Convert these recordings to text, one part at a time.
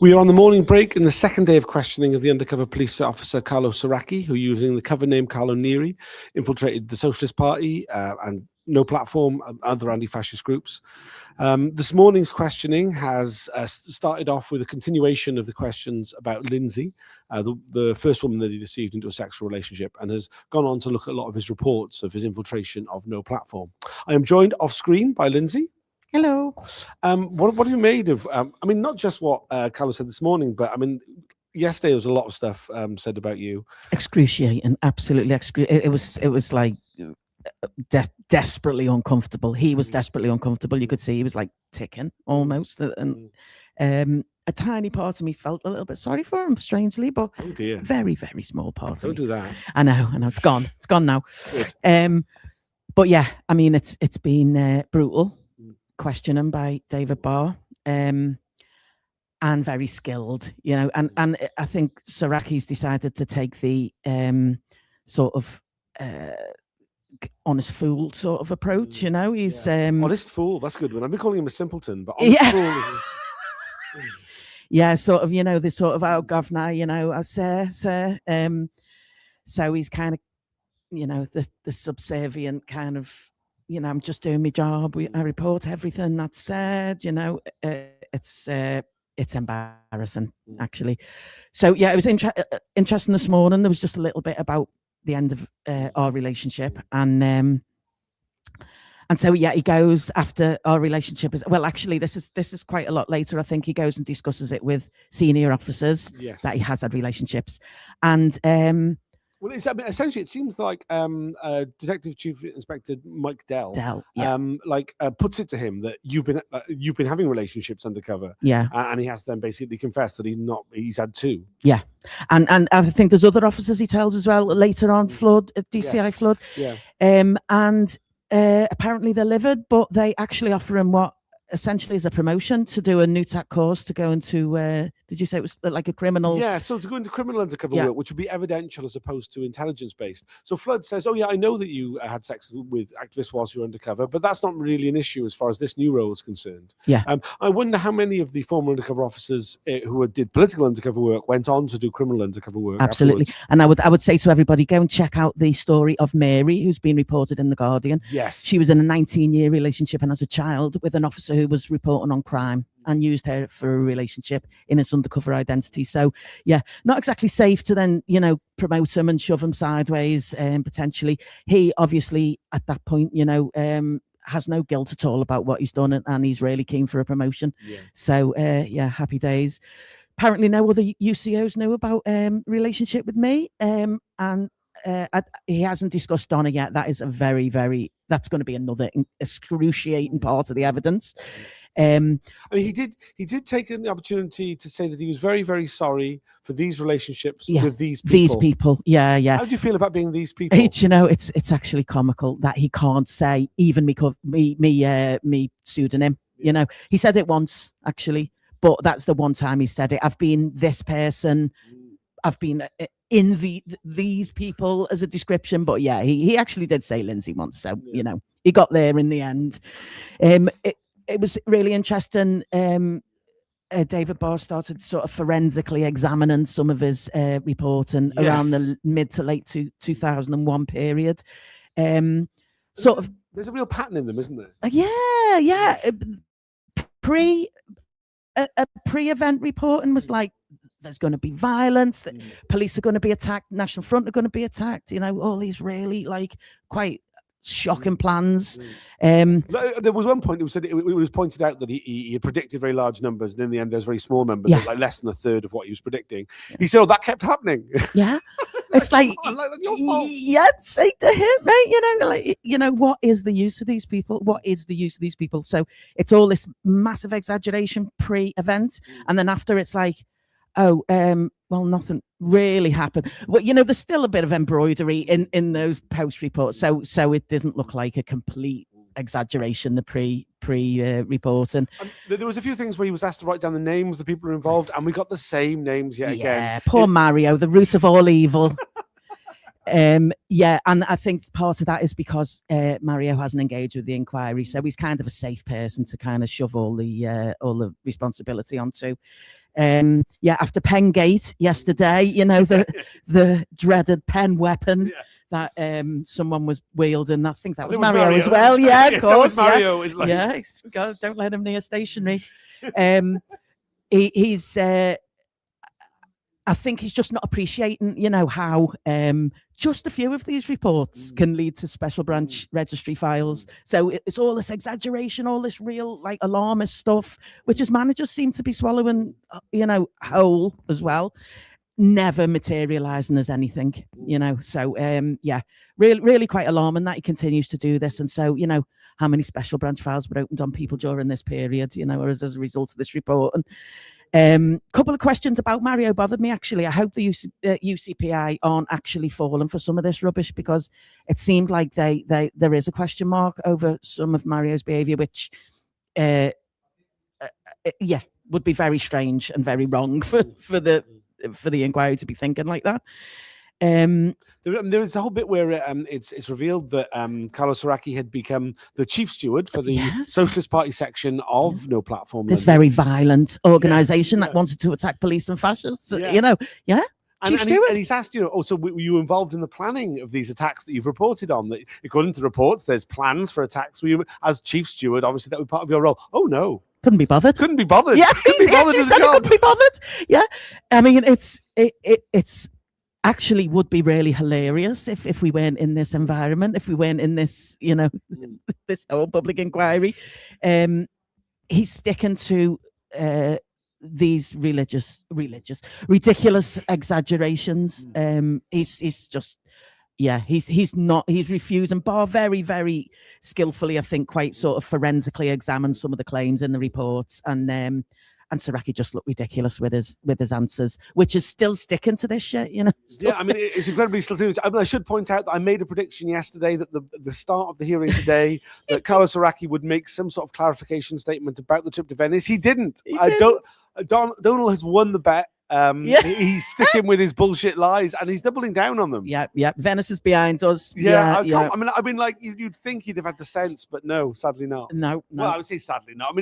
We are on the morning break in the second day of questioning of the undercover police officer Carlo Soracchi, who, using the cover name Carlo Neri, infiltrated the Socialist Party and No Platform and other anti-fascist groups. This morning's questioning has started off with a continuation of the questions about Lindsay, the first woman that he deceived into a sexual relationship, and has gone on to look at a lot of his reports of his infiltration of No Platform. I am joined off screen by Lindsay. Hello. What have you made of? I mean, not just what Carlo said this morning, but I mean, yesterday there was a lot of stuff said about you. Excruciating, absolutely excruciating. It was like desperately uncomfortable. He was desperately uncomfortable. You could see he was like ticking almost, and a tiny part of me felt a little bit sorry for him, strangely, but very, very small part. Don't do that. I know. It's gone. It's gone now. Good. But yeah, I mean, it's been brutal. Questioning by David Barr, and very skilled, you know, and I think Soracchi's decided to take the sort of honest fool sort of approach, you know. He's honest fool. That's a good one. I've been calling him a simpleton, but honest fool. Yeah, sort of, you know, this sort of, oh governor, you know, sir. So he's kind of, you know, the subservient kind of, you know, I'm just doing my job. I report everything that's said. You know, it's embarrassing, actually. So yeah, it was interesting this morning. There was just a little bit about the end of our relationship, and so yeah, he goes after our relationship is well. Actually, this is quite a lot later. I think he goes and discusses it with senior officers that he has had relationships, and well, essentially, it seems like Detective Chief Inspector Mike Dell puts it to him that you've been having relationships undercover, and he has to then basically confess that he's had two. Yeah, and I think there's other officers he tells as well later on. Flood, DCI Flood, and apparently they're livid, but they actually offer him what essentially is a promotion to do a NUTAC course to go into, did you say it was like a criminal? Yeah, so to go into criminal undercover work, which would be evidential as opposed to intelligence-based. So Flood says, oh yeah, I know that you had sex with activists whilst you were undercover, but that's not really an issue as far as this new role is concerned. Yeah. I wonder how many of the former undercover officers who did political undercover work went on to do criminal undercover work. Absolutely. Afterwards. And I would say to everybody, go and check out the story of Mary, who's been reported in The Guardian. Yes. She was in a 19-year relationship and as a child with an officer who was reporting on crime and used her for a relationship in its undercover identity. So yeah, not exactly safe to then, you know, promote him and shove him sideways, potentially. He obviously at that point, you know, has no guilt at all about what he's done, and he's really keen for a promotion. So yeah, happy days. Apparently no other UCOs knew about relationship with me, and he hasn't discussed Donna yet. That is a very, very, that's going to be another excruciating part of the evidence. I mean, he did take an opportunity to say that he was very, very sorry for these relationships with these people. These people, yeah. How do you feel about being these people? You know, it's actually comical that he can't say even me pseudonym. You know, he said it once actually, but that's the one time he said it. I've been this person. I've been in these people as a description, but yeah, he actually did say Lindsay once. So you know, he got there in the end. It was really interesting. David Barr started sort of forensically examining some of his reporting around the mid to late 2001 period. Sort of, there's a real pattern in them, isn't there? Yeah. Pre-event reporting was like, there's going to be violence, police are going to be attacked, National Front are going to be attacked, you know, all these really like quite shocking plans. There was one point it was pointed out that he had predicted very large numbers, and in the end there's very small numbers, like less than a third of what he was predicting. He said, oh, that kept happening. Yeah. It's like, yeah, say to him, mate, you know, like, you know, what is the use of these people? What is the use of these people? So it's all this massive exaggeration pre-event, and then after it's like, oh, well, nothing really happened. Well, you know, there's still a bit of embroidery in those post reports, so it doesn't look like a complete exaggeration. The pre-reporting. There was a few things where he was asked to write down the names of the people who are involved, and we got the same names yet again. Yeah, poor Mario, the root of all evil. Yeah, and I think part of that is because Mario hasn't engaged with the inquiry, so he's kind of a safe person to kind of shove all the responsibility onto. Yeah, after Pengate yesterday, you know, the dreaded pen weapon that someone was wielding. I think that was Mario as well. Yeah, of course. So Mario is like, yeah, God, don't let him near stationery. He's I think he's just not appreciating, you know, how just a few of these reports can lead to special branch registry files. So it's all this exaggeration, all this real like alarmist stuff, which his managers seem to be swallowing, you know, whole as well, never materializing as anything, you know. So yeah, really quite alarming that he continues to do this. And so, you know, how many special branch files were opened on people during this period, you know, or as a result of this report. And couple of questions about Mario bothered me, actually. I hope the UCPI aren't actually falling for some of this rubbish, because it seemed like there is a question mark over some of Mario's behavior, which yeah, would be very strange and very wrong for the inquiry to be thinking like that. There is a whole bit where it's revealed that Carlo Soracchi had become the chief steward for the Socialist Party section of No Platform. This very violent organisation that wanted to attack police and fascists, you know. And he's asked, you know, oh, so were you involved in the planning of these attacks that you've reported on? That according to the reports, there's plans for attacks. Were you, as chief steward, obviously that would be part of your role? Oh no, couldn't be bothered. Couldn't be bothered. Yeah, couldn't be bothered. Couldn't be bothered. Yeah, I mean, it's actually would be really hilarious if we weren't in this environment, if we weren't in this, you know, this whole public inquiry. He's sticking to these ridiculous exaggerations. He's just, yeah, he's refusing, bar very, very skillfully, I think, quite sort of forensically examine some of the claims in the reports, and Soracchi just looked ridiculous with his answers, which is still sticking to this shit, you know. Yeah, I mean, it's incredibly still. I mean, I should point out that I made a prediction yesterday that the start of the hearing today that Carlo Soracchi would make some sort of clarification statement about the trip to Venice. He didn't. Donald has won the bet. He's sticking with his bullshit lies, and he's doubling down on them. Yeah. Venice is behind us. I mean, like you'd think he'd have had the sense, but no, sadly not. No. Well, I would say sadly not.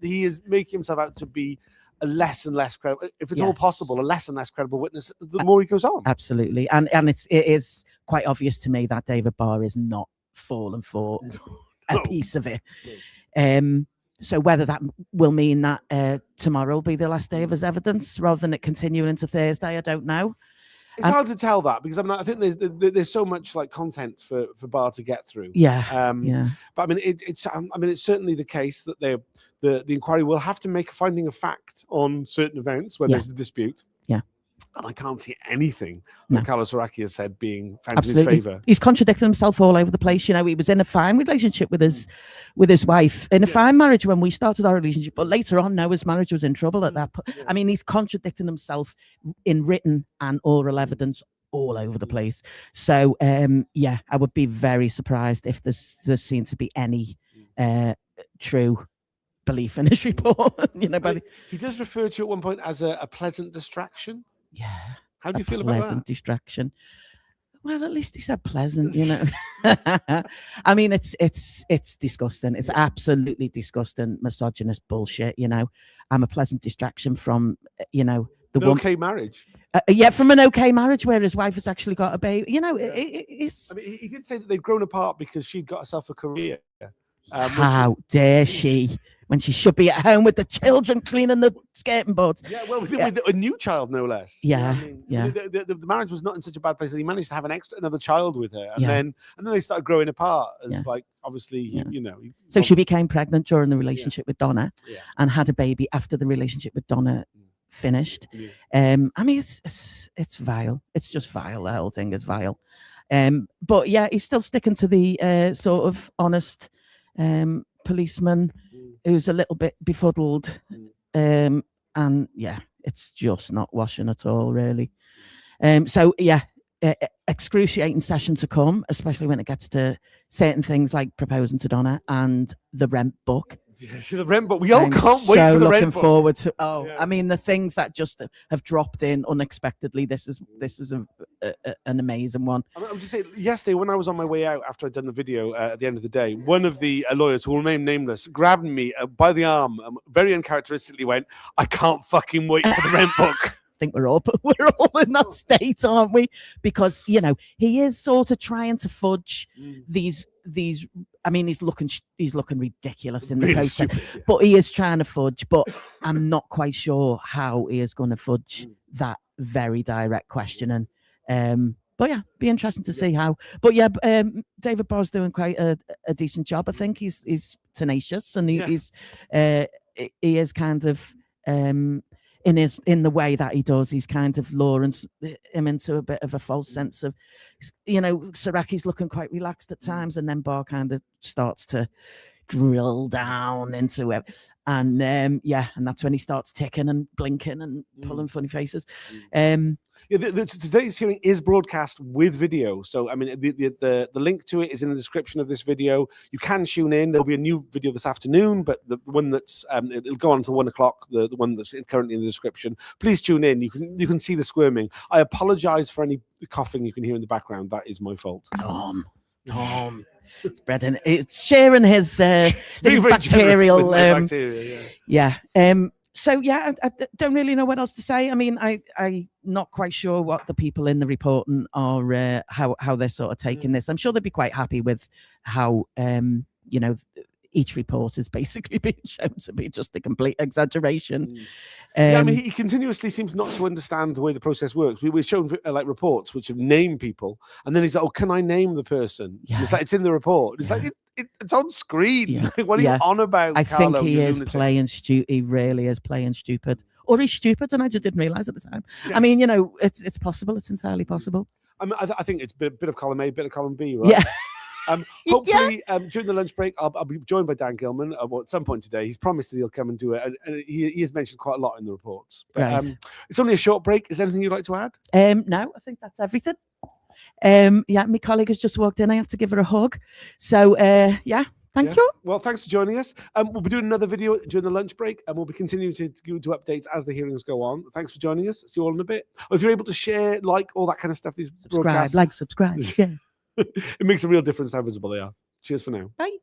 He is making himself out to be a less and less credible, if it's all possible, a less and less credible witness the more he goes on. Absolutely, and it is quite obvious to me that David Barr is not falling for a piece of it. So whether that will mean that tomorrow will be the last day of his evidence rather than it continuing into Thursday, I don't know. It's hard to tell that, because I mean, I think there's so much like content for Barr to get through. Yeah. But I mean, it's certainly the case that the inquiry will have to make a finding of fact on certain events where there's a dispute. Yeah. And I can't see anything that Carlo Soracchi has said being found in his favour. He's contradicting himself all over the place. You know, he was in a fine relationship with his wife, in a fine marriage when we started our relationship, but later on, now his marriage was in trouble at that point. Yeah. I mean, he's contradicting himself in written and oral evidence all over the place. So, yeah, I would be very surprised if there's seen to be any true belief in his report. You know, but he does refer to it at one point as a pleasant distraction. Yeah. How do you feel about that? Pleasant distraction. Well, at least he said pleasant, you know. I mean, it's disgusting. It's absolutely disgusting, misogynist bullshit, you know. I'm a pleasant distraction from, you know, okay marriage. From an okay marriage where his wife has actually got a baby. You know, it's... I mean, he did say that they've grown apart because she'd got herself a career. How dare she? When she should be at home with the children cleaning the skating boards. Yeah, well, with a new child, no less. Yeah, The marriage was not in such a bad place that he managed to have another child with her, and then they started growing apart. As like, obviously, you know. So she became pregnant during the relationship with Donna, and had a baby after the relationship with Donna finished. I mean, it's vile. It's just vile. The whole thing is vile. But yeah, he's still sticking to the sort of honest policeman who's a little bit befuddled, and yeah, it's just not washing at all, really. So yeah, excruciating session to come, especially when it gets to certain things like proposing to Donna and the rent book. Yeah, the rent book. We all I'm can't wait so for the looking rent book. forward to. Oh, Yeah. I mean, the things that just have dropped in unexpectedly. This is an amazing one. I'm just saying, yesterday when I was on my way out after I'd done the video at the end of the day, one of the lawyers, who will remain nameless, grabbed me by the arm, very uncharacteristically went, "I can't fucking wait for the rent book." I think we're all in that state, aren't we? Because he is sort of trying to fudge these. I mean, he's looking ridiculous in the Really poster, stupid, yeah. but he is trying to fudge. But I'm not quite sure how he is going to fudge that very direct questioning. But yeah, be interesting to see how. But yeah, David Barr's doing quite a decent job. I think he's tenacious, and he is kind of in the way that he does. He's kind of luring him into a bit of a false sense of, Soracchi's looking quite relaxed at times, and then Barr kind of starts to drill down into it, and and that's when he starts ticking and blinking and pulling funny faces. Today's hearing is broadcast with video, so I mean the link to it is in the description of this video. You can tune in. There'll be a new video this afternoon, but the one that's it'll go on until 1 o'clock. The one that's currently in the description. Please tune in. You can see the squirming. I apologize for any coughing you can hear in the background. That is my fault. Tom. Spreading, it's sharing his bacterial. Bacteria, yeah. So yeah, I don't really know what else to say. I mean, I'm not quite sure what the people in the reporting are, how they're sort of taking this. I'm sure they'd be quite happy with how each report is basically being shown to be just a complete exaggeration. I mean, he continuously seems not to understand the way the process works. We were shown like reports which have named people, and then he's like, "Oh, can I name the person?" Yeah. It's like it's in the report. It's like it's on screen. Yeah. What are you on about? I Carlo, think he is lunatic? playing stupid. He really is playing stupid, or he's stupid, and I just didn't realize at the time. Yeah. I mean, it's possible. It's entirely possible. I think it's a bit of column A, bit of column B, right? Yeah. Hopefully, during the lunch break, I'll be joined by Dan Gilman at some point today. He's promised that he'll come and do it, and he has mentioned quite a lot in the reports. But, right. It's only a short break. Is there anything you'd like to add? No, I think that's everything. My colleague has just walked in. I have to give her a hug. So, thank you. Well, thanks for joining us. We'll be doing another video during the lunch break, and we'll be continuing to do updates as the hearings go on. Thanks for joining us. See you all in a bit. Or if you're able to share, like, all that kind of stuff, these broadcasts. Subscribe. Yeah. It makes a real difference how visible they are. Cheers for now. Bye.